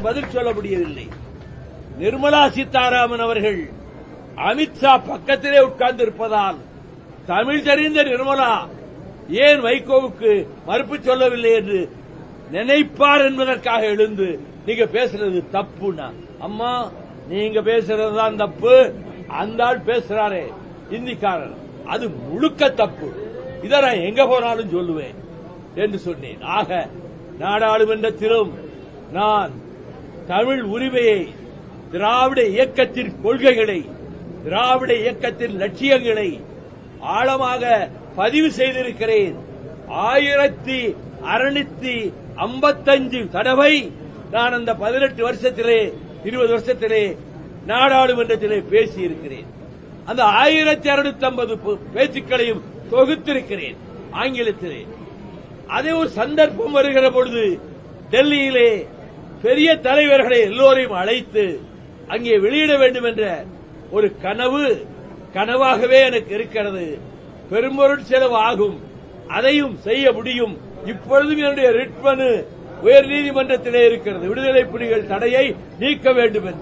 பதில் சொல்ல முடியவில்லை. நிர்மலா சீதாராமன் அவர்கள் அமித்ஷா பக்கத்திலே உட்கார்ந்து இருப்பதால் தமிழ் தெரிந்த நிர்மலா ஏன் வைகோவுக்கு மறுப்பு சொல்லவில்லை என்று நினைப்பார் என்பதற்காக எழுந்து நீங்க பேசுறது தப்புனா, அம்மா நீங்க பேசுறதுதான் தப்பு, அந்த ஆள் பேசுறாரே இந்திக்காரர் அது முழுக்க தப்பு, இதை நான் எங்க போனாலும் சொல்லுவேன் என்று சொன்னேன். ஆக நாடாளுமன்றத்திலும் நான் தமிழ் உரிமையை, திராவிட இயக்கத்தின் கொள்கைகளை, திராவிட இயக்கத்தின் லட்சியங்களை ஆழமாக பதிவு செய்திருக்கிறேன். 1655 தடவை நான் அந்த 18 வருஷத்திலே 20 வருஷத்திலே நாடாளுமன்றத்திலே பேசியிருக்கிறேன். அந்த 1650 பேச்சுக்களையும் தொகுத்திருக்கிறேன் ஆங்கிலத்திலே. அதே ஒரு சந்தர்ப்பம் வருகிற பொழுது டெல்லியிலே பெரிய தலைவர்களை எல்லோரையும் அழைத்து அங்கே வெளியிட வேண்டும் என்ற ஒரு கனவாகவே எனக்கு இருக்கிறது. பெரும்பொருள் செலவு ஆகும், அதையும் செய்ய முடியும். இப்பொழுதும் என்னுடைய ரிட் மனு உயர்நீதிமன்றத்திலே இருக்கிறது. விடுதலை புலிகள் தடையை நீக்க வேண்டும் என்று.